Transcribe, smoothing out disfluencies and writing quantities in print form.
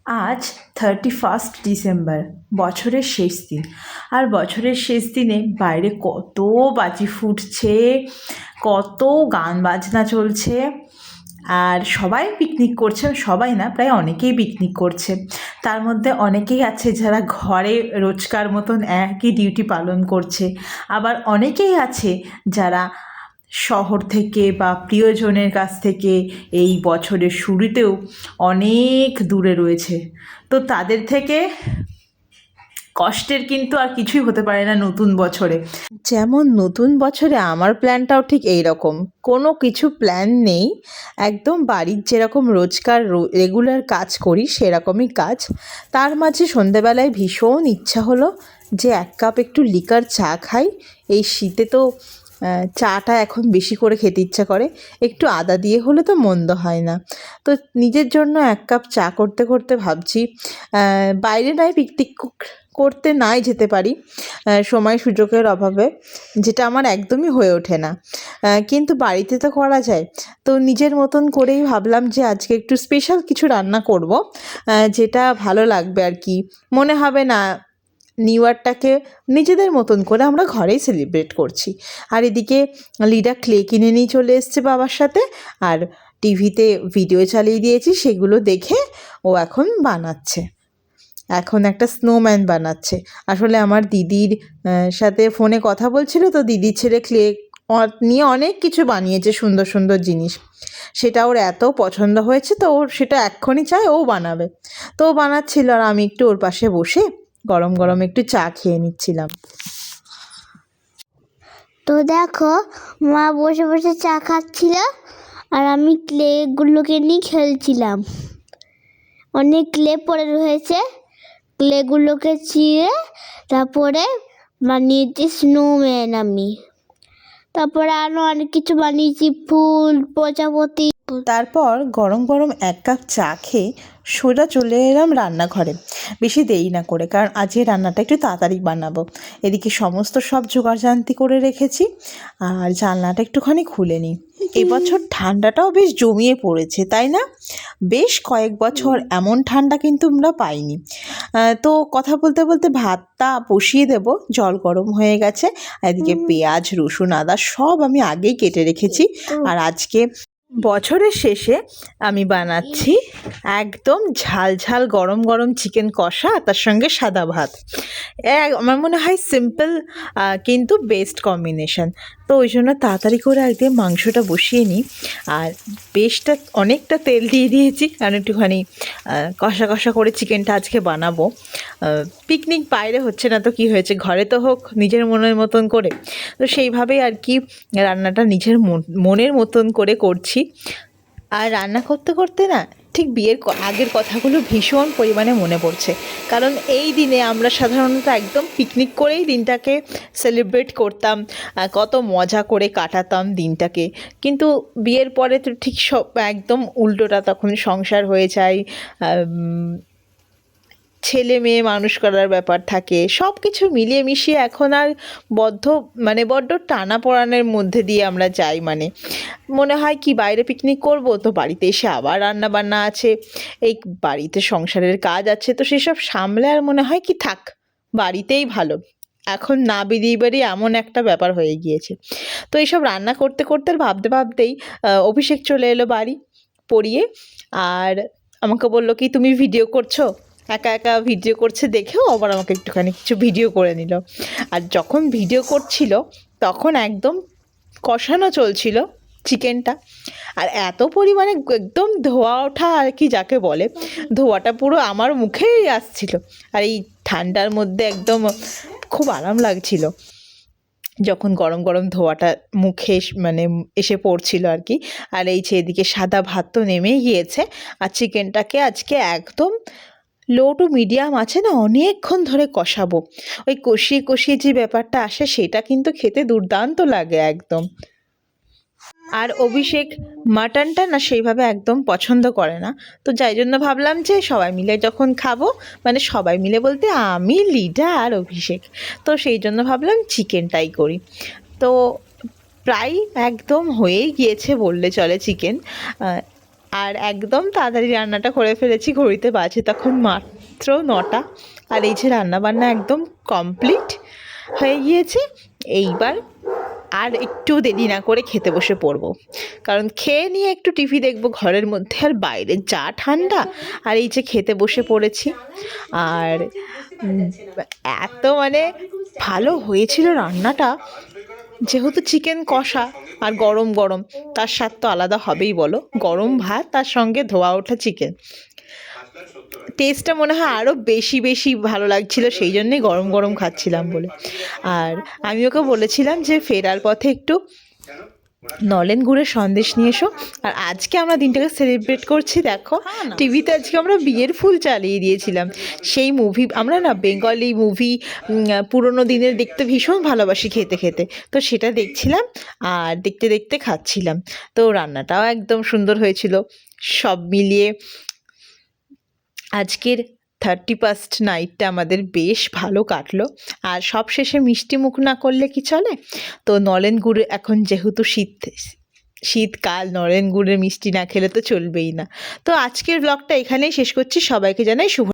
আজ 31 ডিসেম্বর, বছরের শেষ দিন। আর বছরের শেষ দিনে বাইরে কত বাজি ফুটছে, কত গান বাজনা চলছে, আর সবাই পিকনিক করছে। সবাই না, প্রায় অনেকেই পিকনিক করছে। তার মধ্যে অনেকেই আছে যারা ঘরে রোজকার মতন একই ডিউটি পালন করছে, আবার অনেকেই আছে যারা শহর থেকে বা প্রিয়জনের কাছ থেকে এই বছরের শুরুতেও অনেক দূরে রয়েছে। তো তাদের থেকে কষ্টের কিন্তু আর কিছুই হতে পারে না নতুন বছরে। যেমন নতুন বছরে আমার প্ল্যানটাও ঠিক এই রকম, কোনো কিছু প্ল্যান নেই, একদম বাড়ির যেরকম রোজকার রেগুলার কাজ করি সেরকমই কাজ। তার মাঝে সন্ধেবেলায় ভীষণ ইচ্ছা হলো যে এক কাপ একটু লিকার চা খাই। এই শীতে তো চাটা এখন বেশি করে খেতে ইচ্ছা করে, একটু আদা দিয়ে হলে তো মন্দ হয় না। তো নিজের জন্য এক কাপ চা করতে করতে ভাবছি বাইরে নয় পিকনিক করতে নাই যেতে পারি, সময় সুযোগের অভাবে, যেটা আমার একদমই হয়ে ওঠে না, কিন্তু বাড়িতে তো করা যায়। তো নিজের মতন করেই ভাবলাম যে আজকে একটু স্পেশাল কিছু রান্না করব, যেটা ভালো লাগবে আর কি। মনে হবে না নিউ ইয়ারটাকে নিজেদের মতন করে আমরা ঘরেই সেলিব্রেট করছি। আর এদিকে লিডা ক্লে কিনে নিয়ে চলে এসছে বাবার সাথে, আর টিভিতে ভিডিও চালিয়ে দিয়েছি, সেগুলো দেখে ও এখন বানাচ্ছে। এখন একটা স্নোম্যান বানাচ্ছে। আসলে আমার দিদির সাথে ফোনে কথা বলছিল, তো দিদির ছেলে ক্লে নিয়ে অনেক কিছু বানিয়েছে, সুন্দর সুন্দর জিনিস। সেটা ওর এত পছন্দ হয়েছে, তো ওর সেটা এক্ষুনি চায় ও বানাবে। তো ও বানাচ্ছিল আর আমি একটু ওর পাশে বসে গরম গরম একটু চা খেয়ে নিচ্ছিলাম। তো দেখো, মা বসে বসে চা খাচ্ছিল আর আমি ক্লেগুলোকে নিয়ে খেলছিলাম। অনেক ক্লে পড়ে রয়েছে, ক্লেগুলোকে চিড়ে তারপরে বানিয়েছি স্নোম্যান আমি। তারপরে আরও অনেক কিছু বানিয়েছি, ফুল, প্রজাপতি। তারপর গরম গরম এক কাপ চা খেয়ে সোজা চলে এলাম রান্নাঘরে, বেশি দেরি না করে, কারণ আজকে রান্নাটা একটু তাড়াতাড়ি বানাবো। এদিকে সমস্ত সব জোগাড়জান্তি করে রেখেছি, আর জানলাটা একটুখানি খুলে নিই। এবছর ঠান্ডাটাও বেশ জমিয়ে পড়েছে, তাই না? বেশ কয়েক বছর এমন ঠান্ডা কিন্তু আমরা পাইনি। তো কথা বলতে বলতে ভাতটা বসিয়ে দেব, জল গরম হয়ে গেছে। এদিকে পেঁয়াজ, রসুন, আদা সব আমি আগেই কেটে রেখেছি। আর আজকে বছরের শেষে আমি বানাচ্ছি একদম ঝাল ঝাল গরম গরম চিকেন কষা, তার সঙ্গে সাদা ভাত। আমার মনে হয় সিম্পল কিন্তু বেস্ট কম্বিনেশন। তো ওই জন্য তাড়াতাড়ি করে একদম মাংসটা বসিয়ে নিই, আর বেশটা অনেকটা তেল দিয়ে দিয়েছি, কারণ একটুখানি কষা কষা করে চিকেনটা আজকে বানাবো। পিকনিক বাইরে হচ্ছে না তো কি হয়েছে, ঘরে তো হোক নিজের মনের মতন করে। তো সেইভাবেই আর কি রান্নাটা নিজের মনের মতন করে করছি। আর রান্না করতে করতে না ঠিক বিয়ের আগের কথাগুলো ভীষণ পরিমাণে মনে পড়ছে, কারণ এই দিনে আমরা সাধারণত একদম পিকনিক করেই দিনটাকে সেলিব্রেট করতাম, কত মজা করে কাটাতাম দিনটাকে। কিন্তু বিয়ের পরে তো ঠিক সব একদম উল্টোটা, তখন সংসার হয়ে যায়, ছেলে মেয়ে মানুষ করার ব্যাপার থাকে, সব কিছু মিলিয়ে মিশিয়ে এখন আর বড্ড টানাপোড়েনের মধ্যে দিয়ে আমরা যাই। মনে হয় কি বাইরে পিকনিক করব, তো বাড়িতে এসে আবার রান্না বান্না আছে, এই বাড়িতে সংসারের কাজ আছে, তো সেসব সামলে আর মনে হয় কি থাক বাড়িতেই ভালো। এখন না বেরিয়ে বেরিয়ে এমন একটা ব্যাপার হয়ে গিয়েছে। তো এইসব রান্না করতে করতে ভাবতে ভাবতেই অভিষেক চলে এলো বাড়ি পড়িয়ে, আর আমাকে বললো কি তুমি ভিডিও করছো, একা একা ভিডিও করছে দেখেও আবার আমাকে একটুখানি কিছু ভিডিও করে নিল। আর যখন ভিডিও করছিল তখন একদম কষানো চলছিল চিকেনটা, আর এত পরিমাণে একদম ধোয়া ওঠা আর কি যাকে বলে, ধোয়াটা পুরো আমার মুখেই আসছিল। আর এই ঠান্ডার মধ্যে একদম খুব আরাম লাগছিল যখন গরম গরম ধোঁয়াটা মুখে এসে পড়ছিল আর কি। আর এই যে এদিকে সাদা ভাত তো নেমেই গিয়েছে, আর চিকেনটাকে আজকে একদম লো টু মিডিয়াম আছে না অনেকক্ষণ ধরে কষাবো। ওই কষিয়ে কষিয়ে যে ব্যাপারটা আসে সেটা কিন্তু খেতে দুর্দান্ত লাগে একদম। আর অভিষেক মাটনটা না সেইভাবে একদম পছন্দ করে না, তো যাই জন্য ভাবলাম যে সবাই মিলে যখন খাবো, সবাই মিলে বলতে আমি, লিডা আর অভিষেক, তো সেই জন্য ভাবলাম চিকেনটাই করি। তো প্রায় একদম হয়েই গিয়েছে বললে চলে চিকেন। আর একদম তাড়াতাড়ি রান্নাটা করে ফেলেছি, ঘড়িতে বাজে তখন মাত্র 9টা। আর এই যে রান্নাবান্না একদম কমপ্লিট হয়ে গিয়েছে। এইবার আর একটু দেরি না করে খেতে বসে পড়বো, কারণ খেয়ে নিয়ে একটু টিভি দেখবো ঘরের মধ্যে, আর বাইরে যা ঠান্ডা। আর এই যে খেতে বসে পড়েছি। আর এত মানে ভালো হয়েছিল রান্নাটা, যেহেতু চিকেন কষা আর গরম গরম, তার স্বাদ তো আলাদা হবেই বলো। গরম ভাত তার সঙ্গে ধোয়া ওঠা চিকেন, টেস্টটা মনে হয় আরও বেশি বেশি ভালো লাগছিল, সেই জন্যেই গরম গরম খাচ্ছিলাম বলে। আর আমি ওকে বলেছিলাম যে ফেরার পথে একটু নলেন গুড়ের সন্দেশ নিয়ে এসো। আর আজকে আমরা দিনটাকে সেলিব্রেট করছি, দেখো টিভিতে আজকে আমরা বিয়ের ফুল চালিয়ে দিয়েছিলাম। সেই মুভি, আমরা না বেঙ্গলি মুভি পুরোনো দিনের দেখতে ভীষণ ভালোবাসি খেতে খেতে, তো সেটা দেখছিলাম আর দেখতে দেখতে খাচ্ছিলাম। তো রান্নাটাও একদম সুন্দর হয়েছিল। সব মিলিয়ে আজকের 31st নাইটটা আমাদের বেশ ভালো কাটলো। আর সবশেষে মিষ্টি মুখ না করলে কি চলে? তো নলেন গুড়, এখন যেহেতু শীতকাল, নলেন গুড়ের মিষ্টি না খেলে তো চলবেই না। তো আজকের ব্লগটা এখানেই শেষ করছি। সবাইকে জানাই শুভ